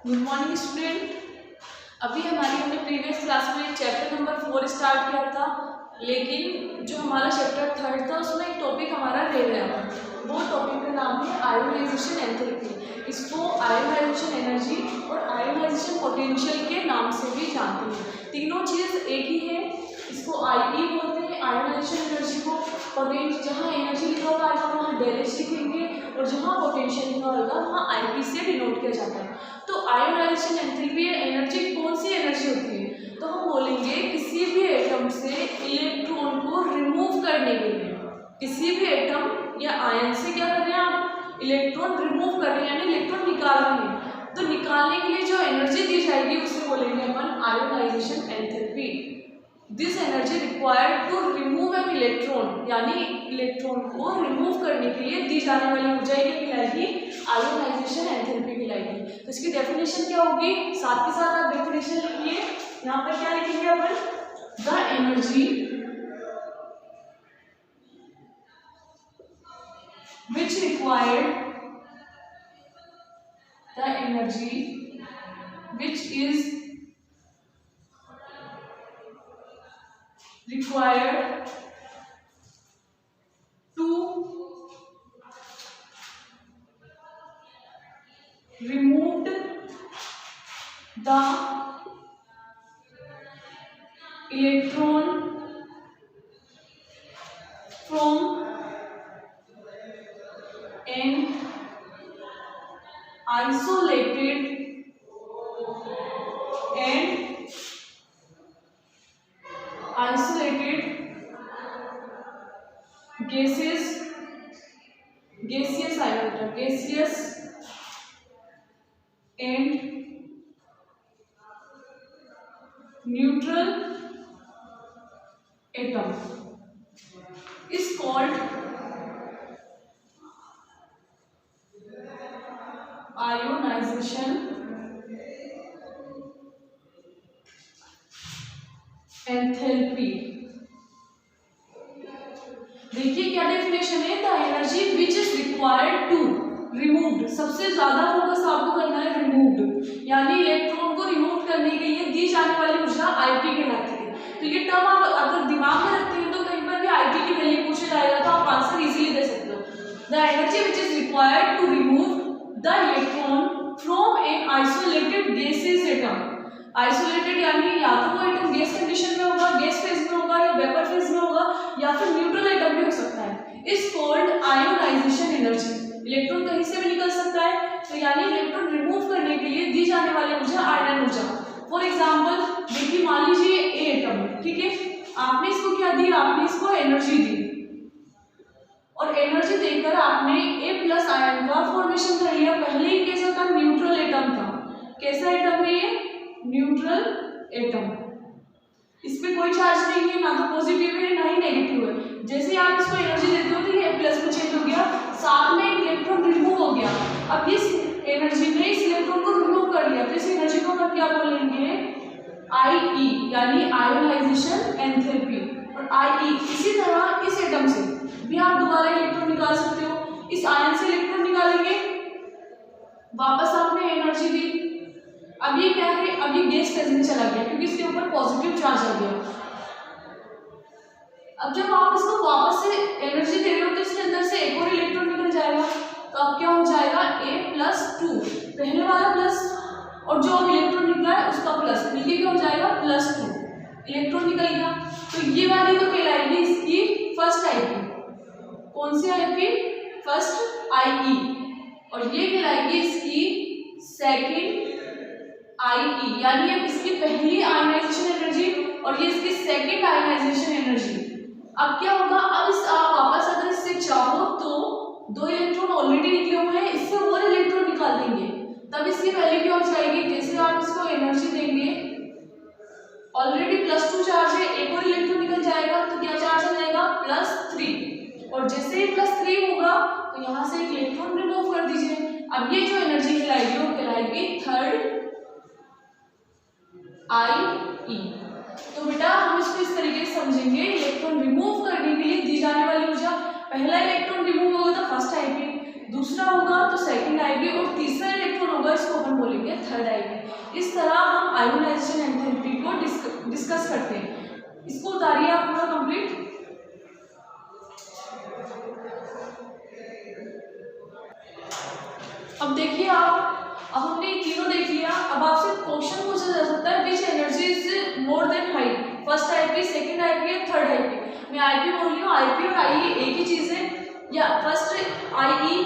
Good morning student. हमने previous class में chapter number 4 start किया था, लेकिन जो हमारा चैप्टर 3 था उसमें एक टॉपिक हमारा रह गया था। वो टॉपिक का नाम है आयोनाइजेशन एंथैल्पी। इसको आयोनाइजेशन एनर्जी और आयोनाइजेशन पोटेंशियल के नाम से भी जानते हैं। तीनों चीज़ एक ही है। इसको आई बोलते हैं आयोनाइजेशन एनर्जी को। पोटेंशियल जहाँ एनर्जी लिखा होगा वहाँ डेलेज लिखेंगे, और जहाँ पोटेंशियल लिखा होगा वहाँ आई से डिनोट किया जाता है। तो आयोनाइजेशन एंथैल्पी एनर्जी कौन सी एनर्जी होती है? तो हम बोलेंगे किसी भी एटम से इलेक्ट्रॉन को रिमूव करने के लिए, किसी भी एटम या आयन से क्या कर रहे हैं आप? इलेक्ट्रॉन रिमूव कर रहे हैं, यानी इलेक्ट्रॉन निकाल रहे हैं। तो निकालने के लिए जो एनर्जी दी जाएगी उसे बोलेंगे अपन ionisation enthalpy. This energy required to remove an electron, यानी इलेक्ट्रॉन को रिमूव करने के लिए दी जाने वाली ऊर्जा ये कहलाएगी आयोनाइजेशन एंथैल्पी कहलाएगी। तो इसकी डेफिनेशन क्या होगी? साथ के साथ आप डेफिनेशन लिखिए। यहाँ पर क्या लिखेंगे अपन? The energy which required, the energy which is required to remove the electron from an isolated gaseous iota, gaseous and neutral atom is called ionisation enthalpy. देखिए क्या डेफिनेशन है? The energy which is required to removed, सबसे ज्यादा focus आपको करना है removed, यानी electron को रिमूव करने के लिए दी जाने वाली ऊर्जा आईपी कहलाती है। तो ये टर्म आप अगर दिमाग में रखते हैं तो कहीं पर भी आईपी की वैल्यू पूछा जाएगा तो आप आंसर इजीली दे सकते हो। The energy which is required to remove the electron from an isolated gaseous atom। Isolated यानी या तो वो एटम गैस कंडीशन में होगा, गैस फेज में होगा, या वेपर फेज में होगा, या फिर न्यूट्रल एटम भी हो सकता है। Is called ionisation energy. Electron कहीं से भी निकल सकता है, तो यानी इलेक्ट्रॉन रिमूव करने के लिए दी जाने वाली ऊर्जा आयरन ऊर्जा। फॉर एग्जाम्पल देखिए, मान लीजिए ए एटम, ठीक है, आपने इसको क्या दी? आपने इसको एनर्जी दी, और एनर्जी देकर आपने A+ आयन का फॉर्मेशन कर लिया। पहले ही कैसा था? न्यूट्रल एटम था। कैसा एटम है ये? Neutral atom. इस पे कोई चार्ज नहीं है, ना तो पॉजिटिव है ना ही नेगेटिव है। जैसे ही आप इसको एनर्जी देते हो तो ये A+ में चेंज हो गया, साथ में एक इलेक्ट्रॉन रिमूव हो गया। अब इस एनर्जी ने इस इलेक्ट्रॉन को रिमूव कर लिया, तो इस एनर्जी को हम क्या बोलेंगे? IE, यानी आयोनाइजेशन एंथैल्पी। और IE इसी तरह इस एटम से भी आप दोबारा इलेक्ट्रॉन निकाल सकते हो। इस आयन से इलेक्ट्रॉन निकालेंगे, वापस आपने एनर्जी दी। अब ये क्या है? अब ये गैस फेज में चला गया क्योंकि इसके ऊपर पॉजिटिव चार्ज आ गया। अब जब आप इसको वापस से एनर्जी दे रहे हो तो इसके अंदर से एक और इलेक्ट्रॉन निकल जाएगा। तो अब क्या हो जाएगा? A+2, पहले वाला प्लस और जो अब इलेक्ट्रॉन निकला है उसका प्लस मिलके क्या हो जाएगा? +2 इलेक्ट्रॉन निकल गया। तो ये वाली तो कहलाएगी इसकी फर्स्ट आईपी। कौन सी आईपी? First IE। और ये कहलाएगी इसकी सेकंड IE, यानी अब इसकी पहली आयोनाइजेशन एनर्जी और ये इसकी सेकंड आयोनाइजेशन एनर्जी। अब क्या होगा? अब इस आप वापस अगर इससे चाहो तो 2 इलेक्ट्रॉन ऑलरेडी निकले हुए हैं, इससे और इलेक्ट्रॉन निकाल देंगे, तब इसकी वैल्यू क्या हो जाएगी? जैसे आप इसको एनर्जी देंगे, ऑलरेडी +2 चार्ज है, एक और इलेक्ट्रॉन निकल जाएगा, तो क्या चार्ज आ जाएगा? +3। और जैसे ही +3 होगा तो यहाँ से एक इलेक्ट्रॉन रिमूव कर दीजिए। अब ये जो एनर्जी कहलाएगी वो कहलाएगी थर्ड IE। तो बेटा हम इसको इस तरीके से समझेंगे, इलेक्ट्रॉन रिमूव करने के लिए दी जाने वाली ऊर्जा, पहला इलेक्ट्रॉन रिमूव होगा तो फर्स्ट आईपी, दूसरा होगा तो सेकंड आईपी, और तीसरा इलेक्ट्रॉन होगा इसको अपन बोलेंगे थर्ड आईपी। इस तरह हम आयोनाइजेशन एंथैल्पी को डिस्कस करते हैं। इसको उतारिए आप पूरा कंप्लीट। अब देखिए आप, अब हमने तीनों देख लिया। अब आपसे क्वेश्चन पूछा जा सकता है which energy is more than height, first IP, second IP या थर्ड आईपी। मैं आईपी बोल रही हूँ, आईपी और आईई एक ही चीज है, या फर्स्ट आईई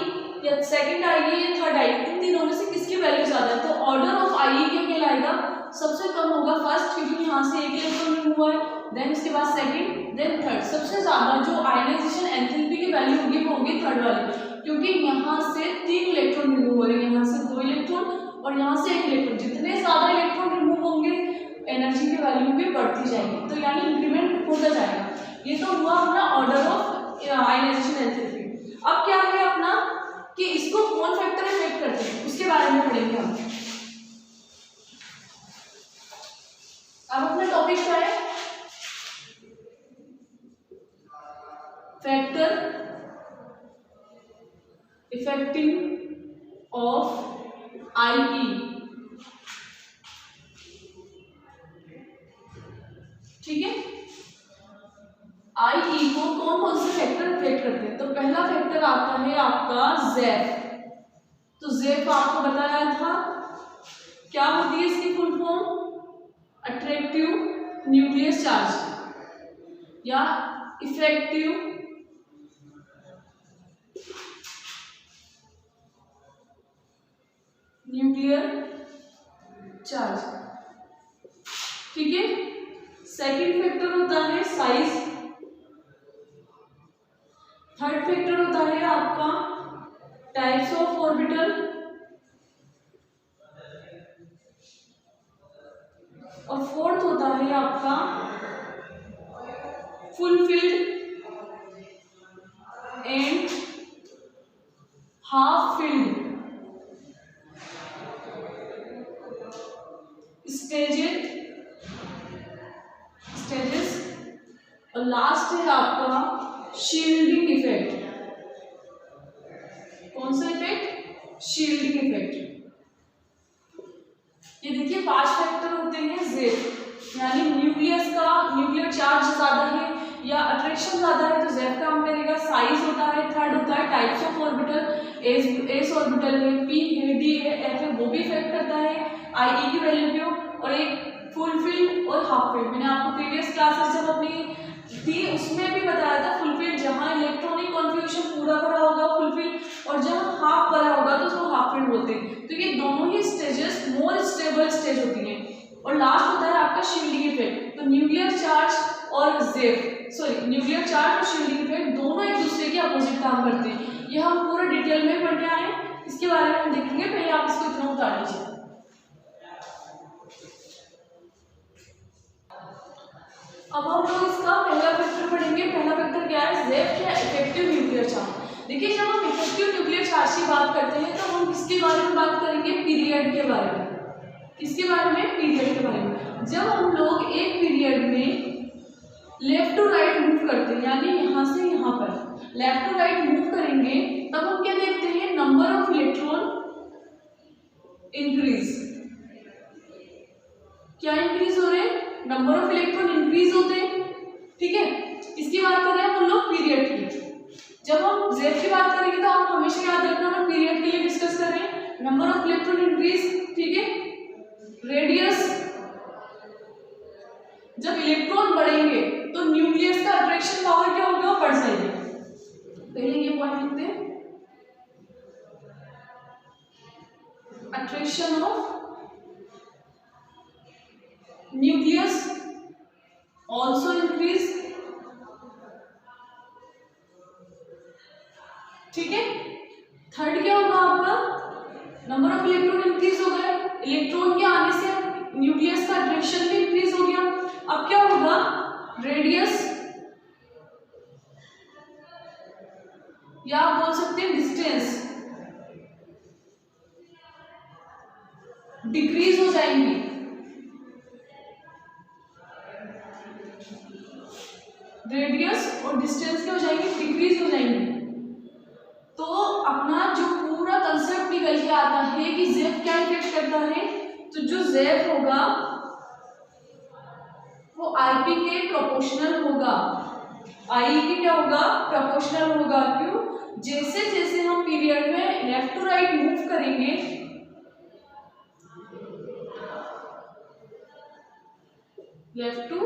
या सेकंड आईई या थर्ड आईई, इन तीनों में से किसकी वैल्यू ज्यादा है। तो ऑर्डर ऑफ आईई क्या कहलाएगा, सबसे कम होगा फर्स्ट, क्योंकि यहाँ से एक इलेक्ट्रॉन रिमूव हुआ है, देन उसके बाद सेकंड, देन थर्ड। सबसे ज्यादा जो आयनाइजेशन एंथैल्पी की वैल्यू होगी वो होगी थर्ड वाली, क्योंकि यहाँ से 3 इलेक्ट्रॉन रिमूव हो रहे हैं, यहाँ से 2 इलेक्ट्रॉन और यहाँ से 1 इलेक्ट्रॉन। जितने ज्यादा इलेक्ट्रॉन रिमूव होंगे एनर्जी की वैल्यू भी बढ़ती जाएगी, तो यानी इंक्रीमेंट होता जाएगा। ये तो हुआ अपना ऑर्डर ऑफ आयनाइजेशन एंथैल्पी। अब क्या है अपना कि इसको कौन फैक्टर इफेक्ट करते हैं, उसके बारे में पढ़ेंगे हम। अब अपना टॉपिक क्या है, फैक्टर इफेक्टिंग ऑफ आईई। ठीक है, आईई को कौन कौन से फैक्टर इफेक्ट करते हैं। तो पहला फैक्टर आता है आपका ज़ेफ। तो ज़ेफ आपको बताया था, क्या होती है इसकी full form, attractive nucleus charge या इफेक्टिव न्यूक्लियर चार्ज। ठीक है, सेकंड फैक्टर होता है साइज, थर्ड फैक्टर होता है आपका टाइप्स ऑफ ऑर्बिटल, और फोर्थ होता है आपका fulfilled and half filled stages, और लास्ट है आपका शील्डिंग इफेक्ट। कौन सा इफेक्ट, शील्डिंग इफेक्ट। ये देखिए 5 फैक्टर होते हैं ज़ेफ, यानी न्यूक्लियस का न्यूक्लियर चार्ज ज्यादा है या अट्रैक्शन ज्यादा है तो ज़ेफ काम करेगा। साइज होता है, थर्ड होता है types of orbital, S orbital है, पी है, डी है, एफ है, वो भी इफेक्ट करता है आईई की वैल्यू को, और एक फुलफिल्ड और हाफ फिल्ड। मैंने आपको प्रीवियस क्लासेस जब अपनी थी उसमें भी बताया था, फुलफिल्ड जहां इलेक्ट्रॉनिक कॉन्फ़िगरेशन पूरा भरा होगा फुलफिल्ड, और जहां हाफ भरा होगा तो उसको हाफ फिल्ड बोलते हैं। तो ये दोनों ही स्टेजेस मोर स्टेबल स्टेज होती हैं। और लास्ट होता है आपका शील्डिंग इफेक्ट। तो न्यूक्लियर चार्ज और न्यूक्लियर चार्ज और शील्डिंग इफेक्ट दोनों एक दूसरे के अपोजिट काम करते हैं। ये हम पूरा डिटेल में पढ़ के आए हैं, इसके बारे में हम देखेंगे। पहले आप इसको इतना उतार लीजिए। अब हम लोग इसका पहला फैक्टर पढ़ेंगे। पहला फैक्टर क्या है, ज़ेफ या इफेक्टिव न्यूक्लियर चार्ज। देखिए जब हम इफेक्टिव न्यूक्लियर चार्ज की बात करते हैं तो हम किसके बारे में बात करेंगे, पीरियड के बारे में। किसके बारे में, पीरियड के बारे में। जब हम लोग एक पीरियड में लेफ्ट टू राइट मूव करते हैं, यानी यहाँ से यहाँ पर लेफ्ट टू राइट मूव करेंगे, तब हम क्या देखते हैं, नंबर ऑफ इलेक्ट्रॉन इंक्रीज। क्या इंक्रीज हो रहे हैं, नंबर ऑफ इलेक्ट्रॉन इंक्रीज होते हैं। ठीक है, इसकी बात कर रहे हैं हम लोग पीरियड की। जब हम ज़ेफ की बात करेंगे तो आप हमेशा याद रखना, हम पीरियड के लिए डिस्कस कर रहे हैं। नंबर ऑफ इलेक्ट्रॉन इंक्रीज, ठीक है, रेडियस। जब इलेक्ट्रॉन बढ़ेंगे तो न्यूक्लियस का अट्रैक्शन पावर क्या होगा, बढ़ जाएगी। पहले ये पॉइंट लिखते हैं, attraction of nucleus also increase. ठीक है, थर्ड क्या होगा आपका, नंबर ऑफ इलेक्ट्रॉन इंक्रीज हो गए, इलेक्ट्रॉन के आने से न्यूक्लियस का अट्रैक्शन भी इंक्रीज हो गया। अब क्या होगा, रेडियस या आप बोल सकते हैं डिस्टेंस डिक्रीज हो जाएंगी। रेडियस और डिस्टेंस क्या हो जाएंगे, डिक्रीज हो जाएंगे। तो अपना जो पूरा कंसेप्ट निकल के आता है कि ज़ेफ क्या इफेक्ट करती होता है, तो जो जेफ होगा वो आईपी के प्रोपोर्शनल होगा। आई की क्या होगा? प्रोपोर्शनल होगा। क्यों? जैसे जैसे हम पीरियड में लेफ्ट टू राइट मूव करेंगे, लेफ्ट टू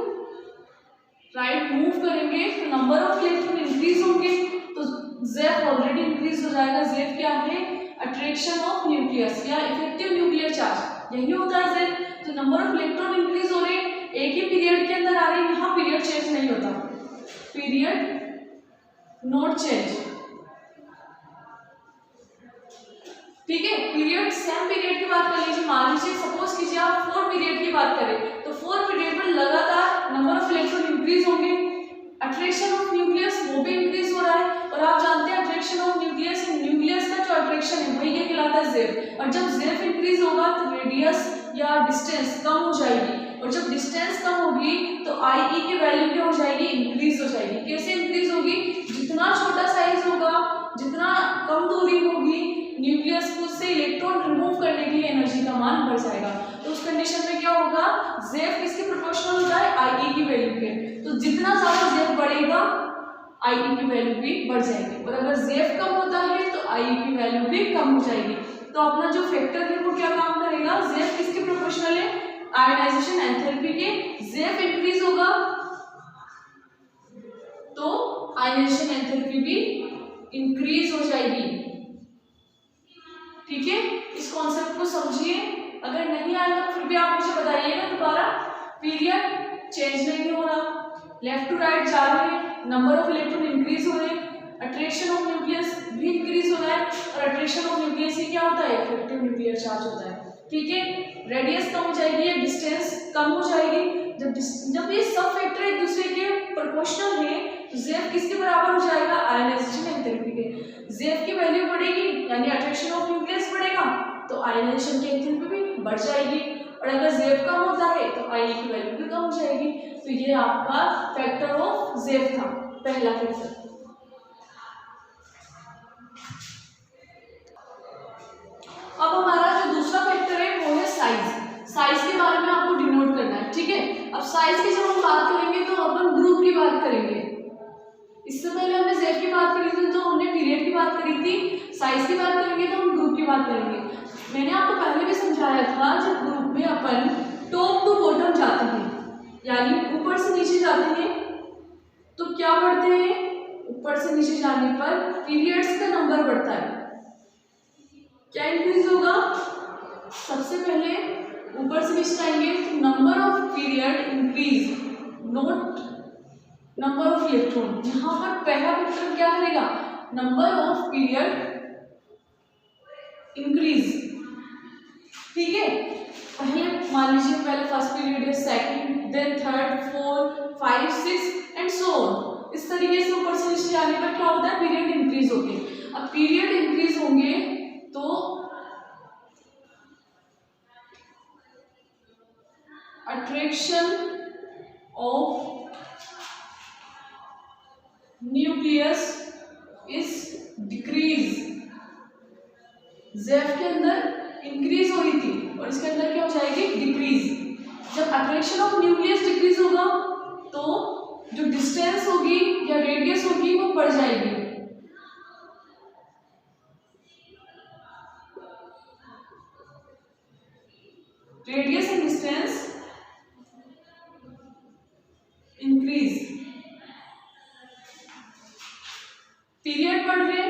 राइट मूव करेंगे तो नंबर ऑफ इलेक्ट्रॉन इंक्रीज होंगे, तो जेफ ऑलरेडी इंक्रीज हो जाएगा। जेफ क्या है? अट्रैक्शन ऑफ न्यूक्लियस या इफेक्टिव न्यूक्लियर चार्ज, यही होता है जेफ। तो नंबर ऑफ इलेक्ट्रॉन इंक्रीज हो रहे, एक ही पीरियड के अंदर आ रहे हैं, यहाँ पीरियड चेंज नहीं होता, पीरियड नॉट चेंज, ठीक है। पीरियड सेम पीरियड की बात कर लीजिए, मान लीजिए सपोज कीजिए आप 4 पीरियड की बात करें, तो 4 पीरियड में लगातार नंबर ऑफ इलेक्ट्रॉन इंक्रीज होंगे, अट्रैक्शन ऑफ न्यूक्लियस वो भी इंक्रीज हो रहा है। और आप जानते हैं अट्रैक्शन ऑफ न्यूक्लियस, न्यूक्लियस का जो अट्रैक्शन है वही क्या कहलाता है? जेफ। और जब जेफ इंक्रीज होगा तो रेडियस या डिस्टेंस कम हो जाएगी, और जब डिस्टेंस कम होगी तो आई की वैल्यू क्या हो जाएगी? इंक्रीज हो जाएगी। कैसे इंक्रीज होगी? जितना छोटा साइज होगा, जितना कम दूरी होगी न्यूक्लियस को, उससे इलेक्ट्रॉन रिमूव करने के लिए एनर्जी का मान बढ़ जाएगा। तो उस कंडीशन में क्या होगा? जेफ किसके प्रोपोर्शनल होता है? आई की वैल्यू के। तो जितना ज्यादा जेफ बढ़ेगा आई की वैल्यू भी बढ़ जाएगी, और अगर जेफ कम होता है तो आई की वैल्यू भी कम हो जाएगी। तो अपना जो फैक्टर है वो क्या काम करेगा? जेफ किसके प्रोपोर्शनल है? आयोनाइजेशन एंथैल्पी के। जेफ इंक्रीज होगा तो आयोनाइजेशन एंथैल्पी भी इंक्रीज हो जाएगी, ठीक है। इस कॉन्सेप्ट को समझिए, अगर नहीं आया तो फिर भी आप मुझे बताइएगा दोबारा। पीरियड चेंज नहीं हो रहा, लेफ्ट टू राइट जा रहे हैं, नंबर ऑफ इलेक्ट्रॉन इंक्रीज हो रहे हैं, अट्रैक्शन ऑफ न्यूक्लियस भी इंक्रीज हो रहा है, और अट्रैक्शन ऑफ न्यूक्लियस ही क्या होता है? इफेक्टिव न्यूक्लियर चार्ज होता है, ठीक है। रेडियस कम हो जाएगी या डिस्टेंस कम हो जाएगी। जब ये सब फैक्टर एक दूसरे के प्रोपोर्शनल है तो जेफ किसके बराबर हो जाएगा? आयोनाइजेशन एंथैल्पी के। जेफ की वैल्यू बढ़ेगी यानी अट्रैक्शन ऑफ न्यूक्लियस बढ़ेगा, तो आयोनाइजेशन की एंथैल्पी भी बढ़ जाएगी, और अगर जेफ कम होता है तो आई की वैल्यू भी कम हो जाएगी। तो ये आपका फैक्टर ऑफ जेफ था, पहला फैक्टर। अब हमारा जो दूसरा फैक्टर है वो है साइज। साइज के बारे में आपको डिनोट करना है, ठीक है। अब साइज की जब हम बात करेंगे तो अपन ग्रुप की बात करेंगे। इससे पहले हमने जेफ की बात करी थी तो हमने पीरियड की बात करी थी, साइज की बात करेंगे तो हम ग्रुप की बात करेंगे। मैंने आपको पहले भी समझाया था, जब ग्रुप में अपन टॉप टू बॉटम जाते हैं यानी ऊपर से नीचे जाते हैं तो क्या बढ़ते हैं? ऊपर से नीचे जाने पर पीरियड्स का नंबर बढ़ता है। क्या इंक्रीज होगा? सबसे पहले ऊपर से नीचे जाएंगे तो number of period increase, not number of electron. यहाँ पर पहला फैक्टर क्या करेगा? नंबर ऑफ पीरियड इंक्रीज, ठीक है। पहले मान लीजिए पहले फर्स्ट पीरियड है, second, then third, 4, 5, 6 and so on. इस तरीके से ऊपर से नीचे जाने पर क्या होता है? पीरियड इंक्रीज होंगे। अब पीरियड इंक्रीज होंगे तो attraction of nucleus is decrease. Jeff के अंदर इंक्रीज हो रही थी और इसके अंदर क्या हो जाएगी? डिक्रीज। जब अट्रैक्शन ऑफ न्यूक्लियस डिक्रीज होगा तो जो डिस्टेंस होगी या रेडियस होगी वो बढ़ जाएगी। Radius and distance increase. Period बढ़ रहे,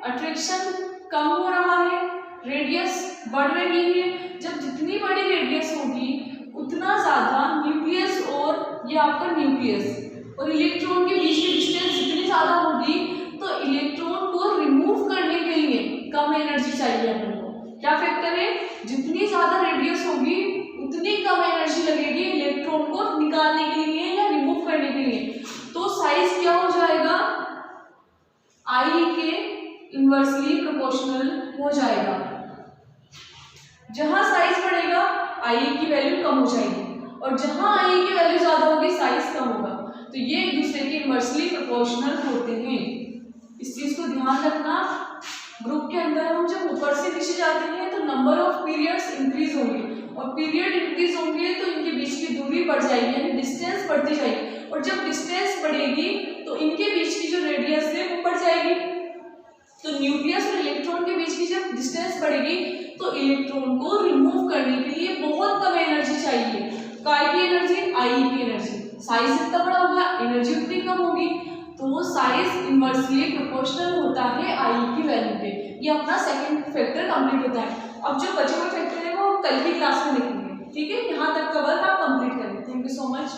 अट्रैक्शन कम हो रहा है, रेडियस बढ़ रही है। जब जितनी बड़ी रेडियस होगी उतना ज्यादा न्यूक्लियस और ये आपका न्यूक्लियस और इलेक्ट्रॉन के बीच की डिस्टेंस जितनी ज्यादा होगी तो इलेक्ट्रॉन को रिमूव करने के लिए कम एनर्जी चाहिए अपन को। क्या फैक्टर है? जितनी ज्यादा रेडियस होगी उतनी कम एनर्जी लगेगी इलेक्ट्रॉन को निकालने के लिए या रिमूव करने के लिए। तो साइज क्या हो जाएगा? आई के इनवर्सली प्रोपोर्शनल हो जाएगा। जहां साइज बढ़ेगा आई की वैल्यू कम हो जाएगी और जहां आई की वैल्यू ज्यादा होगी साइज कम होगा। तो ये एक दूसरे के इनवर्सली प्रोपोर्शनल होते हैं, इस चीज को ध्यान रखना। ग्रुप के अंदर हम जब ऊपर से नीचे जाते हैं तो नंबर ऑफ पीरियड्स इंक्रीज होंगे। और पीरियड इंक्रीज होंगे तो इनके बीच की दूरी बढ़ जाएगी, यानी डिस्टेंस बढ़ती जाएगी, और जब डिस्टेंस बढ़ेगी तो इनके बीच की जो रेडियस है वो बढ़ जाएगी। तो न्यूक्लियस और इलेक्ट्रॉन के बीच की जब डिस्टेंस बढ़ेगी तो इलेक्ट्रॉन को रिमूव करने के लिए बहुत कम एनर्जी चाहिए। काय की एनर्जी, आई की एनर्जी। साइज जितना बड़ा होगा एनर्जी उतनी कम होगी, तो साइज इनवर्सली प्रोपोर्शनल होता है आई की वैल्यू पे। ये अपना सेकंड फैक्टर कंप्लीट होता है। अब जो बचे हुए फैक्टर है वो कल की क्लास में लिखेंगे, ठीक है। यहाँ तक का वर्क आप कंप्लीट करें। Thank you so much.